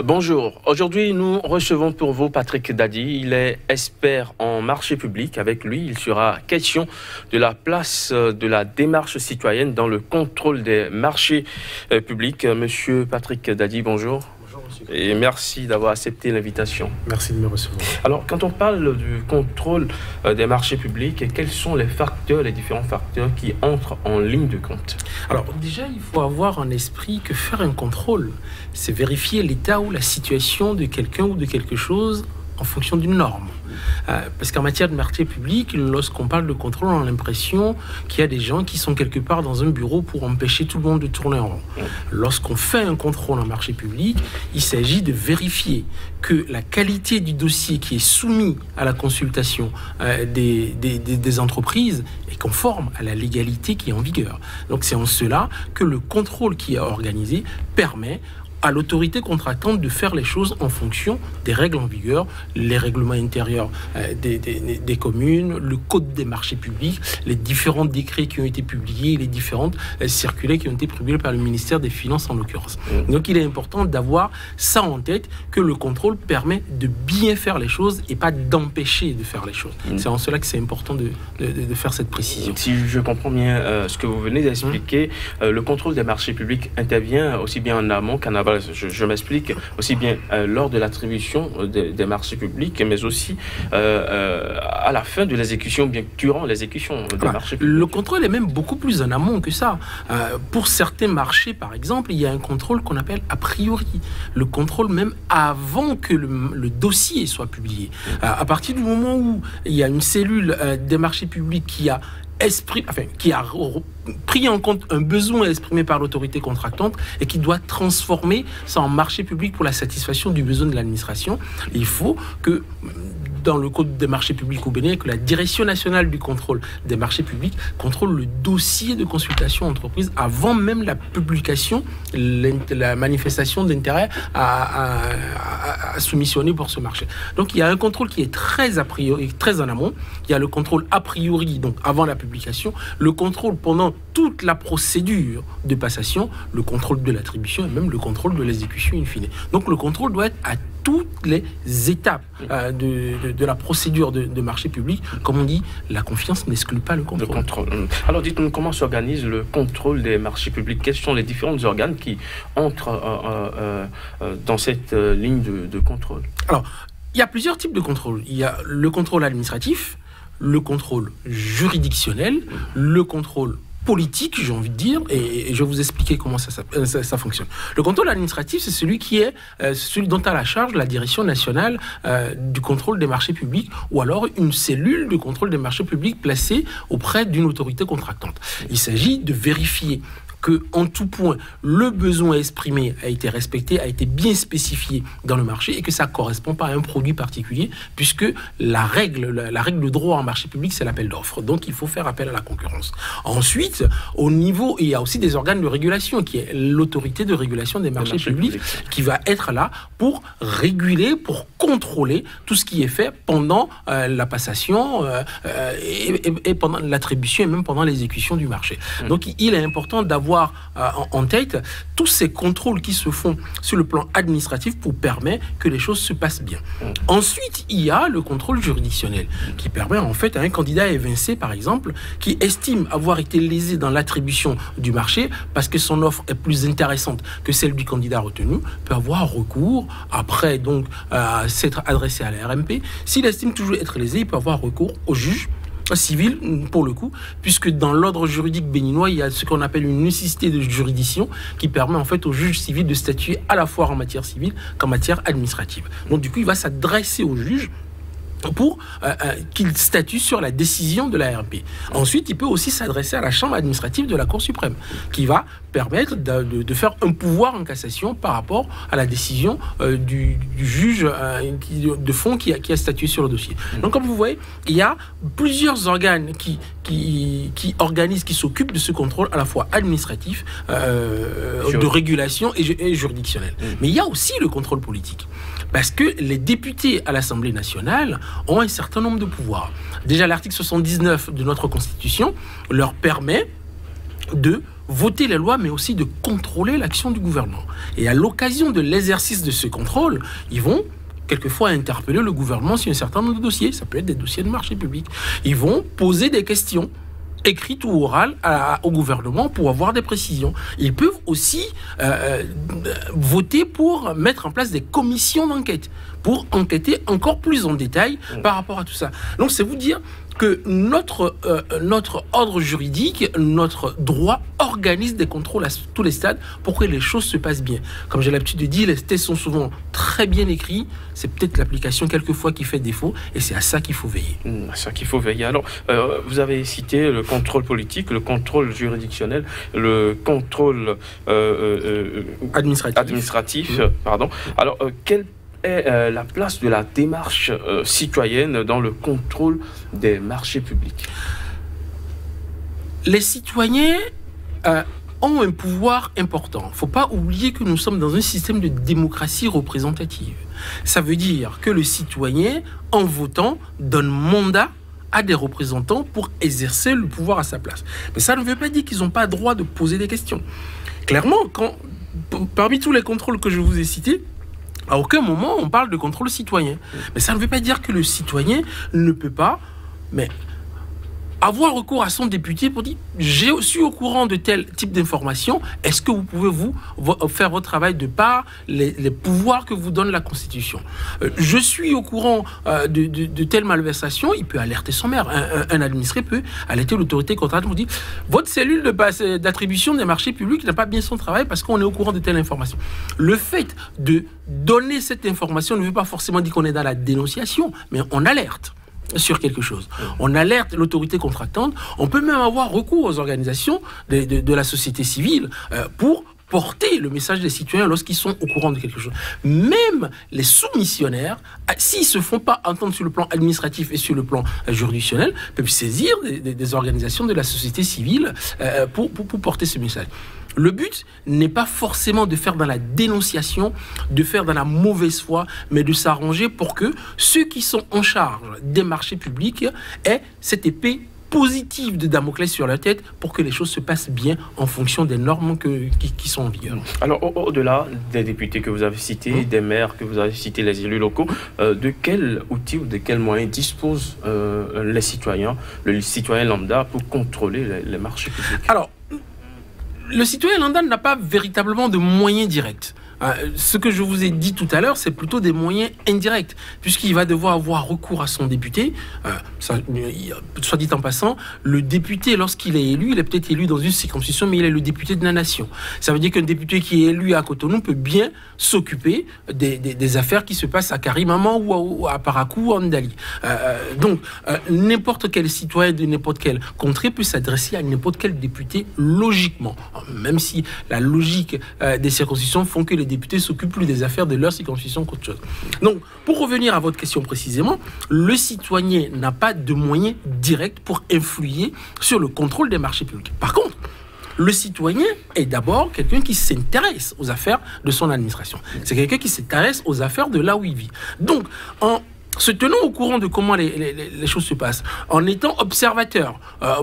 Bonjour, aujourd'hui nous recevons pour vous Patrick Dadi, il est expert en marché public. Avec lui, il sera question de la place de la démarche citoyenne dans le contrôle des marchés publics. Monsieur Patrick Dadi, bonjour. Bonjour monsieur. Et merci d'avoir accepté l'invitation. Merci de me recevoir. Alors, quand on parle du contrôle des marchés publics, quels sont les différents facteurs qui entrent en ligne de compte? Alors déjà, il faut avoir en esprit que faire un contrôle, c'est vérifier l'état ou la situation de quelqu'un ou de quelque chose en fonction d'une norme. Parce qu'en matière de marché public, lorsqu'on parle de contrôle, on a l'impression qu'il y a des gens qui sont quelque part dans un bureau pour empêcher tout le monde de tourner en rond. Lorsqu'on fait un contrôle en marché public, il s'agit de vérifier que la qualité du dossier qui est soumis à la consultation des entreprises est conforme à la légalité qui est en vigueur. Donc c'est en cela que le contrôle qui est organisé permet à l'autorité contractante de faire les choses en fonction des règles en vigueur, les règlements intérieurs des communes, le code des marchés publics, les différents décrets qui ont été publiés, les différentes circulaires qui ont été publiées par le ministère des Finances en l'occurrence. Donc il est important d'avoir ça en tête, que le contrôle permet de bien faire les choses et pas d'empêcher de faire les choses. C'est en cela que c'est important de faire cette précision. Si je comprends bien ce que vous venez d'expliquer, le contrôle des marchés publics intervient aussi bien en amont qu'en aval. Je m'explique, aussi bien lors de l'attribution des marchés publics, mais aussi à la fin de l'exécution, bien durant l'exécution des marchés publics. Le contrôle est même beaucoup plus en amont que ça. Pour certains marchés, par exemple, il y a un contrôle qu'on appelle a priori. Le contrôle même avant que le dossier soit publié. À partir du moment où il y a une cellule des marchés publics qui a pris en compte un besoin exprimé par l'autorité contractante et qui doit transformer ça en marché public pour la satisfaction du besoin de l'administration. Il faut que, dans le code des marchés publics au Bénin, que la Direction nationale du contrôle des marchés publics contrôle le dossier de consultation entreprise avant même la publication, la manifestation d'intérêt à soumissionner pour ce marché. Donc il y a un contrôle qui est très a priori, très en amont. Il y a le contrôle a priori, donc avant la publication, le contrôle pendant toute la procédure de passation, le contrôle de l'attribution et même le contrôle de l'exécution in fine. Donc le contrôle doit être à toutes les étapes de la procédure de marché public. Comme on dit, la confiance n'exclut pas le contrôle. Alors dites-nous, comment s'organise le contrôle des marchés publics? Quels sont les différents organes qui entrent dans cette ligne de contrôle? Alors, il y a plusieurs types de contrôle. Il y a le contrôle administratif, le contrôle juridictionnel, le contrôle politique, j'ai envie de dire, et je vais vous expliquer comment ça fonctionne. Le contrôle administratif, c'est celui dont a la charge la Direction nationale du contrôle des marchés publics, ou alors une cellule de contrôle des marchés publics placée auprès d'une autorité contractante. Il s'agit de vérifier que, en tout point, le besoin exprimé a été respecté, a été bien spécifié dans le marché et que ça ne correspond pas à un produit particulier, puisque la règle de droit en marché public, c'est l'appel d'offres. Donc, il faut faire appel à la concurrence. Ensuite, au niveau, il y a aussi des organes de régulation, qui est l'autorité de régulation des marchés publics, qui va être là pour réguler, pour contrôler tout ce qui est fait pendant la passation et pendant l'attribution et même pendant l'exécution du marché. Donc, il est important d'avoir en tête tous ces contrôles qui se font sur le plan administratif pour permettre que les choses se passent bien. Ensuite, il y a le contrôle juridictionnel qui permet en fait à un candidat évincé, par exemple, qui estime avoir été lésé dans l'attribution du marché parce que son offre est plus intéressante que celle du candidat retenu, peut avoir recours après donc s'être adressé à la RMP. S'il estime toujours être lésé, il peut avoir recours au juge civil, pour le coup, puisque dans l'ordre juridique béninois, il y a ce qu'on appelle une nécessité de juridiction qui permet en fait au juge civil de statuer à la fois en matière civile qu'en matière administrative. Donc du coup, il va s'adresser au juge pour qu'il statue sur la décision de la RMP. Ensuite, il peut aussi s'adresser à la chambre administrative de la Cour suprême, qui va permettre de faire un pouvoir en cassation par rapport à la décision du juge de fond qui a statué sur le dossier. Donc, comme vous voyez, il y a plusieurs organes qui organisent, qui s'occupent de ce contrôle à la fois administratif, de régulation et juridictionnel. Mais il y a aussi le contrôle politique. Parce que les députés à l'Assemblée nationale ont un certain nombre de pouvoirs. Déjà, l'article 79 de notre Constitution leur permet de voter les lois, mais aussi de contrôler l'action du gouvernement. Et à l'occasion de l'exercice de ce contrôle, ils vont quelquefois interpeller le gouvernement sur un certain nombre de dossiers. Ça peut être des dossiers de marché public. Ils vont poser des questions écrites ou orales au gouvernement pour avoir des précisions. Ils peuvent aussi voter pour mettre en place des commissions d'enquête pour enquêter encore plus en détail par rapport à tout ça. Donc c'est vous dire que notre ordre juridique, notre droit organise des contrôles à tous les stades pour que les choses se passent bien. Comme j'ai l'habitude de dire, les tests sont souvent très bien écrits. C'est peut-être l'application quelquefois qui fait défaut et c'est à ça qu'il faut veiller. À ça qu'il faut veiller. Alors, vous avez cité le contrôle politique, le contrôle juridictionnel, le contrôle administratif. Pardon. Alors, quel est la place de la démarche citoyenne dans le contrôle des marchés publics? Les citoyens ont un pouvoir important. Il ne faut pas oublier que nous sommes dans un système de démocratie représentative. Ça veut dire que le citoyen, en votant, donne mandat à des représentants pour exercer le pouvoir à sa place. Mais ça ne veut pas dire qu'ils n'ont pas le droit de poser des questions. Clairement, parmi tous les contrôles que je vous ai cités, à aucun moment on parle de contrôle citoyen. Mais ça ne veut pas dire que le citoyen ne peut pas avoir recours à son député pour dire « Je suis au courant de tel type d'information, est-ce que vous pouvez faire votre travail de par les pouvoirs que vous donne la Constitution je suis au courant de telle malversation », il peut alerter son maire. Un administré peut alerter l'autorité comptable pour dire « Votre cellule d'attribution des marchés publics n'a pas bien son travail parce qu'on est au courant de telle information ». Le fait de donner cette information ne veut pas forcément dire qu'on est dans la dénonciation, mais on alerte sur quelque chose. On alerte l'autorité contractante. On peut même avoir recours aux organisations de la société civile pour porter le message des citoyens lorsqu'ils sont au courant de quelque chose. Même les soumissionnaires, s'ils ne se font pas entendre sur le plan administratif et sur le plan juridictionnel, peuvent saisir des organisations de la société civile pour porter ce message. Le but n'est pas forcément de faire dans la dénonciation, de faire dans la mauvaise foi, mais de s'arranger pour que ceux qui sont en charge des marchés publics aient cette épée positive de Damoclès sur la tête pour que les choses se passent bien en fonction des normes qui sont en vigueur. Alors, au-delà des députés que vous avez cités, des maires que vous avez cités, les élus locaux, de quels outils ou de quels moyens disposent les citoyens, le citoyen lambda, pour contrôler les marchés publics? Alors, le citoyen lambda n'a pas véritablement de moyens directs. Ce que je vous ai dit tout à l'heure, c'est plutôt des moyens indirects, puisqu'il va devoir avoir recours à son député. Soit dit en passant, le député, lorsqu'il est élu, il est peut-être élu dans une circonscription, mais il est le député de la nation. Ça veut dire qu'un député qui est élu à Cotonou peut bien s'occuper des affaires qui se passent à Karimama ou à Parakou ou à Ndali. Donc, n'importe quel citoyen de n'importe quelle contrée peut s'adresser à n'importe quel député logiquement, même si la logique des circonscriptions font que les députés s'occupent plus des affaires de leur circonscription qu'autre chose. Donc, pour revenir à votre question précisément, le citoyen n'a pas de moyens directs pour influer sur le contrôle des marchés publics. Par contre, le citoyen est d'abord quelqu'un qui s'intéresse aux affaires de son administration. C'est quelqu'un qui s'intéresse aux affaires de là où il vit. Donc, en se tenant au courant de comment les choses se passent, en étant observateur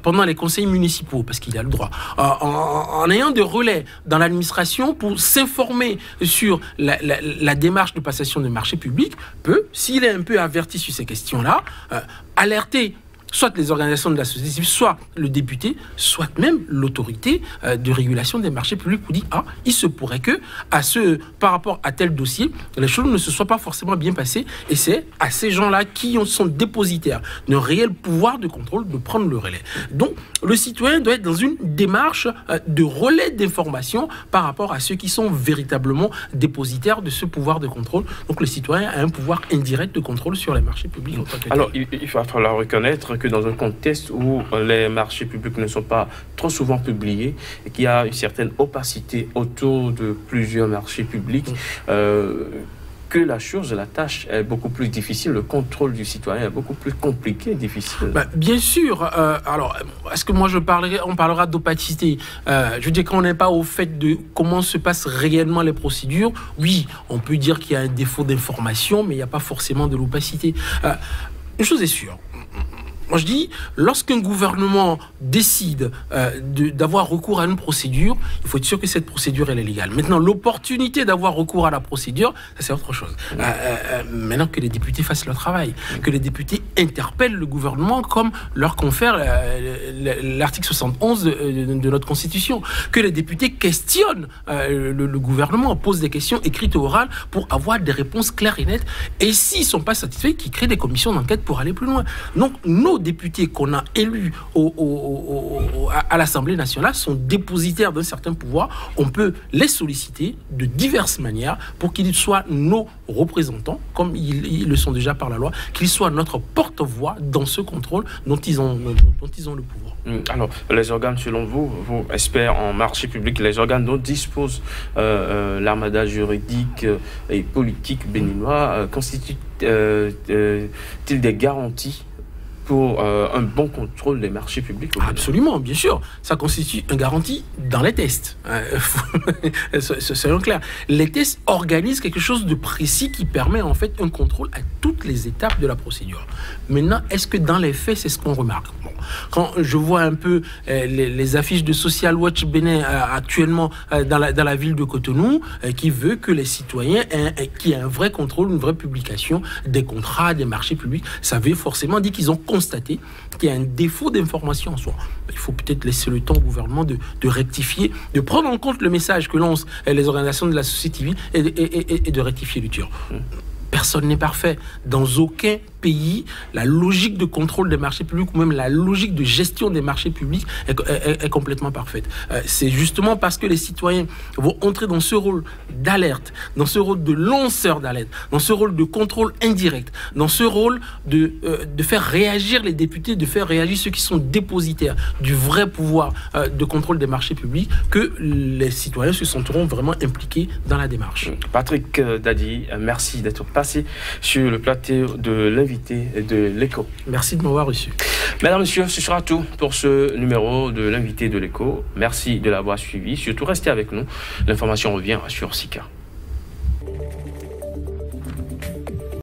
pendant les conseils municipaux, parce qu'il a le droit, en ayant des relais dans l'administration pour s'informer sur la démarche de passation de marché public, peut, s'il est un peu averti sur ces questions-là, alerter soit les organisations de la société civile, soit le député, soit même l'autorité de régulation des marchés publics pour dire « il se pourrait que, par rapport à tel dossier, les choses ne se soient pas forcément bien passées » et c'est à ces gens-là qui sont dépositaires d'un réel pouvoir de contrôle de prendre le relais. Donc, le citoyen doit être dans une démarche de relais d'information par rapport à ceux qui sont véritablement dépositaires de ce pouvoir de contrôle. Donc, le citoyen a un pouvoir indirect de contrôle sur les marchés publics. Alors, il va falloir reconnaître que dans un contexte où les marchés publics ne sont pas trop souvent publiés et qu'il y a une certaine opacité autour de plusieurs marchés publics, que la tâche est beaucoup plus difficile, le contrôle du citoyen est beaucoup plus compliqué et difficile. Bien sûr. Alors, est-ce que moi on parlera d'opacité? Je veux dire, quand on n'est pas au fait de comment se passent réellement les procédures, oui, on peut dire qu'il y a un défaut d'information, mais il n'y a pas forcément de l'opacité. Une chose est sûre, Moi, je dis, lorsqu'un gouvernement décide d'avoir recours à une procédure, il faut être sûr que cette procédure, elle est légale. Maintenant, l'opportunité d'avoir recours à la procédure, ça, c'est autre chose. Maintenant, que les députés fassent leur travail, que les députés interpellent le gouvernement comme leur confère l'article 71 de notre Constitution, que les députés questionnent le gouvernement, posent des questions écrites ou orales pour avoir des réponses claires et nettes. Et s'ils ne sont pas satisfaits, qu'ils créent des commissions d'enquête pour aller plus loin. Donc, nos députés qu'on a élus à l'Assemblée nationale sont dépositaires d'un certain pouvoir. On peut les solliciter de diverses manières pour qu'ils soient nos représentants, comme ils le sont déjà par la loi, qu'ils soient notre porte-voix dans ce contrôle dont ils ont le pouvoir. Alors, les organes, selon vous, experts en marché public, les organes dont dispose l'armada juridique et politique béninois, constituent-ils des garanties pour un bon contrôle des marchés publics? Absolument, bien sûr. Ça constitue une garantie dans les tests. Soyons clairs. Les tests organisent quelque chose de précis qui permet en fait un contrôle à toutes les étapes de la procédure. Maintenant, est-ce que dans les faits, c'est ce qu'on remarque? Quand je vois un peu les affiches de Social Watch Bénin actuellement dans la ville de Cotonou, qui veut que les citoyens qu'il y ait un vrai contrôle, une vraie publication des contrats, des marchés publics, ça veut forcément dire qu'ils ont constaté qu'il y a un défaut d'information en soi. Il faut peut-être laisser le temps au gouvernement de rectifier, de prendre en compte le message que lancent les organisations de la société civile et de rectifier le tir. Personne n'est parfait. Dans aucun pays, la logique de contrôle des marchés publics ou même la logique de gestion des marchés publics est complètement parfaite. C'est justement parce que les citoyens vont entrer dans ce rôle d'alerte, dans ce rôle de lanceur d'alerte, dans ce rôle de contrôle indirect, dans ce rôle de faire réagir les députés, de faire réagir ceux qui sont dépositaires du vrai pouvoir de contrôle des marchés publics, que les citoyens se sentiront vraiment impliqués dans la démarche. Patrick Dadi, merci d'être passé sur le plateau de l'invité de l'Écho. Merci de m'avoir reçu. Mesdames, Messieurs, ce sera tout pour ce numéro de l'invité de l'Écho. Merci de l'avoir suivi. Surtout, restez avec nous. L'information revient sur Sika.